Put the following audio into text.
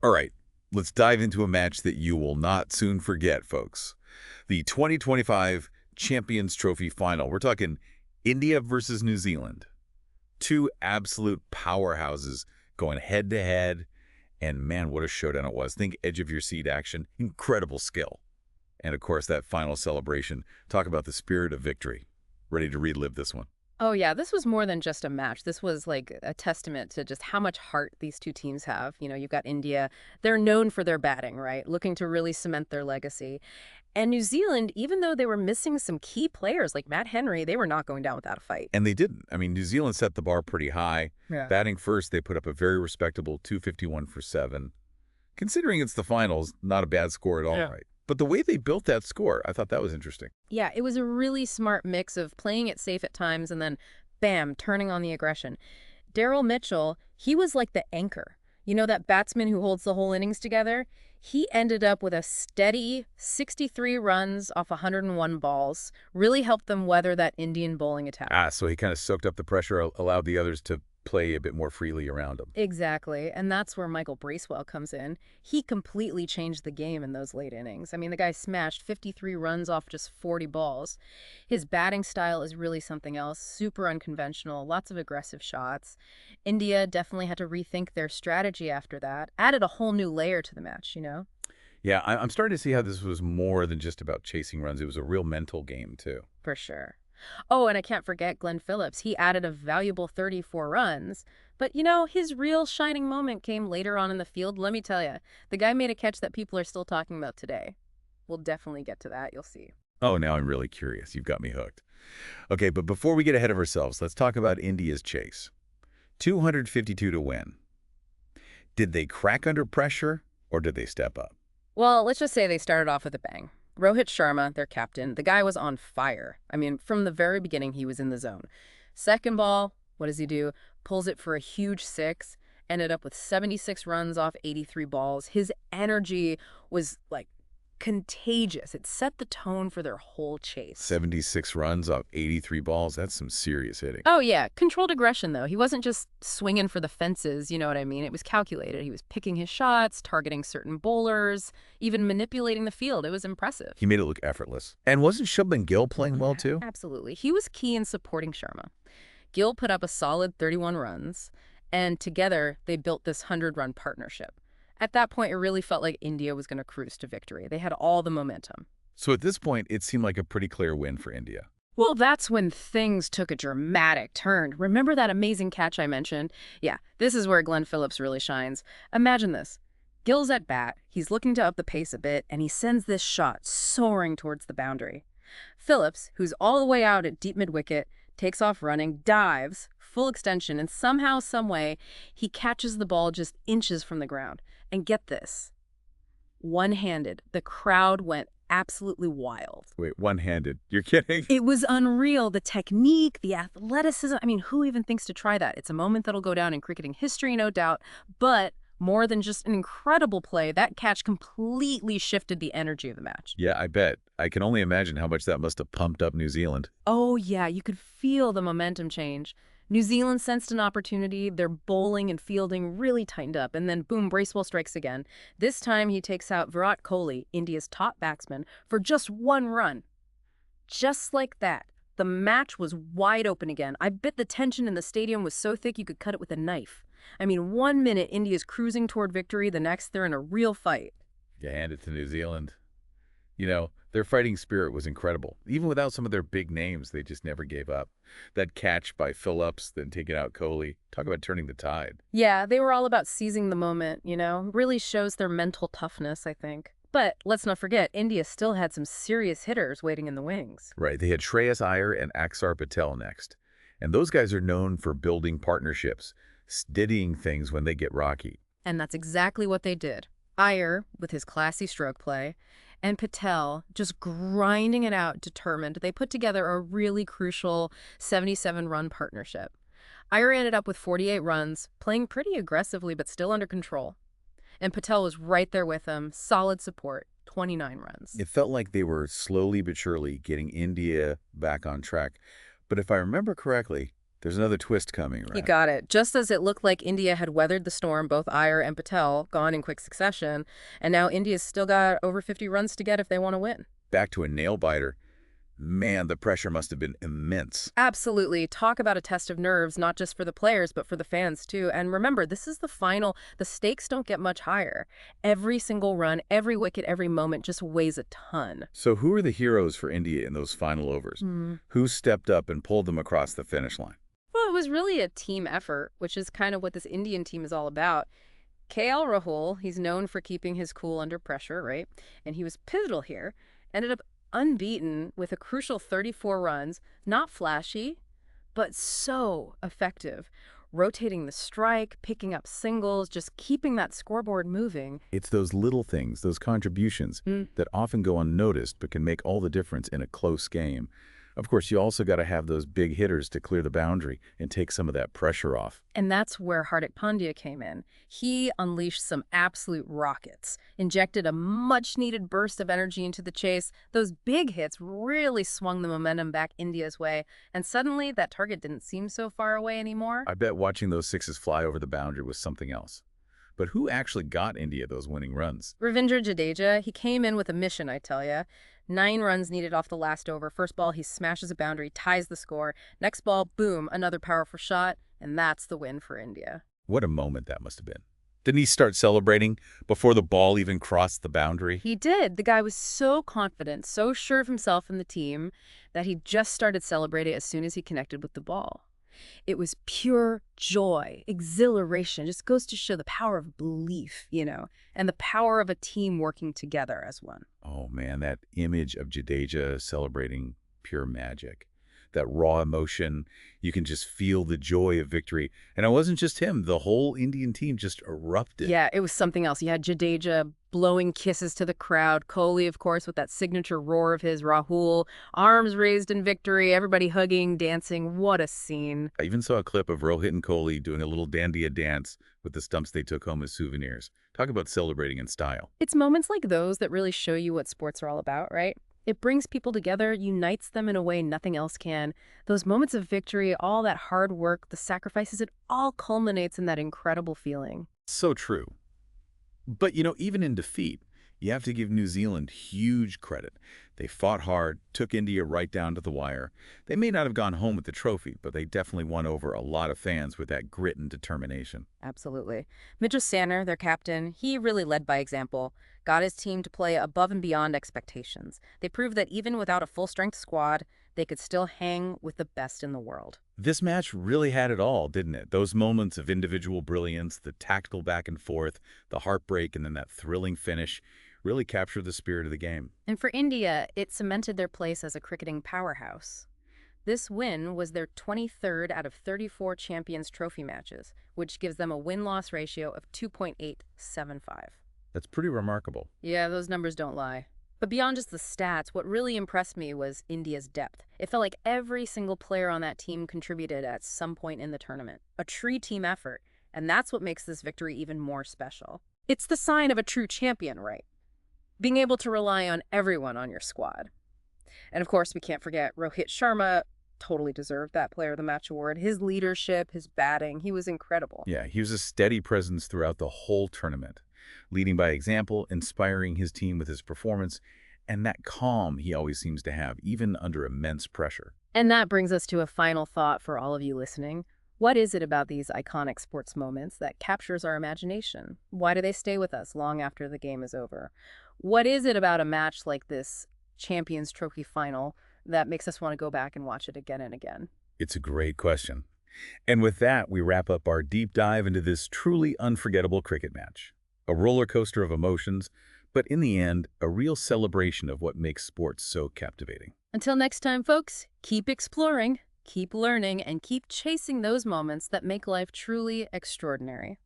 All right, let's dive into a match that you will not soon forget, folks. The 2025 Champions Trophy Final. We're talking India versus New Zealand. Two absolute powerhouses going head-to-head, and man, what a showdown it was. Think edge-of-your-seat action, incredible skill. And of course, that final celebration. Talk about the spirit of victory. Ready to relive this one? Oh, yeah, this was more than just a match. This was like a testament to just how much heart these two teams have. You've got India. They're known for their batting, right? Looking to really cement their legacy. And New Zealand, even though they were missing some key players like Matt Henry, they were not going down without a fight. And they didn't. I mean, New Zealand set the bar pretty high. Yeah. Batting first, they put up a very respectable 251 for 7. Considering it's the finals, not a bad score at all, Yeah. right? But the way they built that score, I thought that was interesting. Yeah, it was a really smart mix of playing it safe at times and then, bam, turning on the aggression. Daryl Mitchell, he was like the anchor. That batsman who holds the whole innings together? He ended up with a steady 63 runs off 101 balls, really helped them weather that Indian bowling attack. So he kind of soaked up the pressure, allowed the others to play a bit more freely around him. Exactly, and that's where Michael Bracewell comes in. He completely changed the game in those late innings. I mean, the guy smashed 53 runs off just 40 balls. His batting style is really something else, super unconventional, lots of aggressive shots. India definitely had to rethink their strategy after that, added a whole new layer to the match. Yeah, I'm starting to see how this was more than just about chasing runs. It was a real mental game, too. For sure. Oh, and I can't forget Glenn Phillips. He added a valuable 34 runs. But, his real shining moment came later on in the field. Let me tell you, the guy made a catch that people are still talking about today. We'll definitely get to that. You'll see. Oh, now I'm really curious. You've got me hooked. Okay, but before we get ahead of ourselves, let's talk about India's chase. 252 to win. Did they crack under pressure, or did they step up? Well, let's just say they started off with a bang. Rohit Sharma, their captain, the guy was on fire. I mean, from the very beginning, he was in the zone. Second ball, what does he do? Pulls it for a huge 6, ended up with 76 runs off 83 balls. His energy was, like, contagious. It set the tone for their whole chase. 76 runs off 83 balls. That's some serious hitting. Oh, yeah. Controlled aggression, though. He wasn't just swinging for the fences, you know what I mean? It was calculated. He was picking his shots, targeting certain bowlers, even manipulating the field. It was impressive. He made it look effortless. And wasn't Shubman Gill playing well, too? Absolutely. He was key in supporting Sharma. Gill put up a solid 31 runs, and together they built this 100-run partnership. At that point, it really felt like India was going to cruise to victory. They had all the momentum. So at this point, it seemed like a pretty clear win for India. Well, that's when things took a dramatic turn. Remember that amazing catch I mentioned? Yeah, this is where Glenn Phillips really shines. Imagine this. Gill's at bat, he's looking to up the pace a bit, and he sends this shot soaring towards the boundary. Phillips, who's all the way out at deep mid-wicket, takes off running, dives, full extension, and somehow, someway, he catches the ball just inches from the ground. And get this, one-handed. The crowd went absolutely wild. Wait, one-handed? You're kidding? It was unreal. The technique, the athleticism. I mean, who even thinks to try that? It's a moment that'll go down in cricketing history, no doubt. But more than just an incredible play, that catch completely shifted the energy of the match. Yeah, I bet. I can only imagine how much that must have pumped up New Zealand. Oh, yeah, you could feel the momentum change. New Zealand sensed an opportunity. Their bowling and fielding really tightened up. And then, boom, Bracewell strikes again. This time, he takes out Virat Kohli, India's top batsman, for just 1 run. Just like that, the match was wide open again. I bet the tension in the stadium was so thick you could cut it with a knife. I mean, 1 minute, India's cruising toward victory. The next, they're in a real fight. You hand it to New Zealand. Their fighting spirit was incredible. Even without some of their big names, they just never gave up. That catch by Phillips, then taking out Kohli, talk about turning the tide. Yeah, they were all about seizing the moment, Really shows their mental toughness, I think. But let's not forget, India still had some serious hitters waiting in the wings. Right, they had Shreyas, Iyer, and Axar Patel next. And those guys are known for building partnerships, steadying things when they get rocky. And that's exactly what they did. Iyer, with his classy stroke play, and Patel just grinding it out, determined. They put together a really crucial 77-run partnership. Iyer ended up with 48 runs, playing pretty aggressively but still under control. And Patel was right there with him, solid support, 29 runs. It felt like they were slowly but surely getting India back on track. But if I remember correctly, There's another twist coming, You right? got it. Just as it looked like India had weathered the storm, both Iyer and Patel gone in quick succession, and now India's still got over 50 runs to get if they want to win. Back to a nail-biter. Man, the pressure must have been immense. Absolutely. Talk about a test of nerves, not just for the players, but for the fans, too. And remember, this is the final. The stakes don't get much higher. Every single run, every wicket, every moment just weighs a ton. So who are the heroes for India in those final overs? Who stepped up and pulled them across the finish line? Well, it was really a team effort, which is kind of what this Indian team is all about. KL Rahul, he's known for keeping his cool under pressure, right? And he was pivotal here. Ended up unbeaten with a crucial 34 runs, not flashy, but so effective. Rotating the strike, picking up singles, just keeping that scoreboard moving. It's those little things, those contributions that often go unnoticed but can make all the difference in a close game. Of course, you also got to have those big hitters to clear the boundary and take some of that pressure off. And that's where Hardik Pandya came in. He unleashed some absolute rockets, injected a much-needed burst of energy into the chase. Those big hits really swung the momentum back India's way, and suddenly that target didn't seem so far away anymore. I bet watching those sixes fly over the boundary was something else. But who actually got India those winning runs? Ravindra Jadeja, he came in with a mission, I tell ya. 9 runs needed off the last over. First ball, he smashes a boundary, ties the score. Next ball, boom, another powerful shot, and that's the win for India. What a moment that must have been. Didn't he start celebrating before the ball even crossed the boundary? He did. The guy was so confident, so sure of himself and the team, that he just started celebrating as soon as he connected with the ball. It was pure joy, exhilaration. Just goes to show the power of belief, and the power of a team working together as one. Oh man, that image of Jadeja celebrating pure magic. That raw emotion, you can just feel the joy of victory. And it wasn't just him, the whole Indian team just erupted. Yeah, it was something else. You had Jadeja blowing kisses to the crowd, Kohli, of course, with that signature roar of his, Rahul, arms raised in victory, everybody hugging, dancing. What a scene. I even saw a clip of Rohit and Kohli doing a little Dandiya dance with the stumps they took home as souvenirs. Talk about celebrating in style. It's moments like those that really show you what sports are all about, right? It brings people together, unites them in a way nothing else can. Those moments of victory, all that hard work, the sacrifices, it all culminates in that incredible feeling. So true. But, even in defeat, you have to give New Zealand huge credit. They fought hard, took India right down to the wire. They may not have gone home with the trophy, but they definitely won over a lot of fans with that grit and determination. Absolutely. Mitchell Sanner, their captain, he really led by example, got his team to play above and beyond expectations. They proved that even without a full-strength squad, they could still hang with the best in the world. This match really had it all, didn't it? Those moments of individual brilliance, the tactical back and forth, the heartbreak, and then that thrilling finish really captured the spirit of the game. And for India, it cemented their place as a cricketing powerhouse. This win was their 23rd out of 34 Champions Trophy matches, which gives them a win-loss ratio of 2.875. That's pretty remarkable. Yeah, those numbers don't lie. But beyond just the stats, what really impressed me was India's depth. It felt like every single player on that team contributed at some point in the tournament. A true team effort, and that's what makes this victory even more special. It's the sign of a true champion, right? Being able to rely on everyone on your squad. And of course, we can't forget Rohit Sharma totally deserved that Player of the Match award. His leadership, his batting, he was incredible. Yeah, he was a steady presence throughout the whole tournament, leading by example, inspiring his team with his performance, and that calm he always seems to have, even under immense pressure. And that brings us to a final thought for all of you listening. What is it about these iconic sports moments that captures our imagination? Why do they stay with us long after the game is over? What is it about a match like this Champions Trophy final that makes us want to go back and watch it again and again? It's a great question. And with that, we wrap up our deep dive into this truly unforgettable cricket match. A roller coaster of emotions, but in the end, a real celebration of what makes sports so captivating. Until next time, folks, keep exploring, keep learning, and keep chasing those moments that make life truly extraordinary.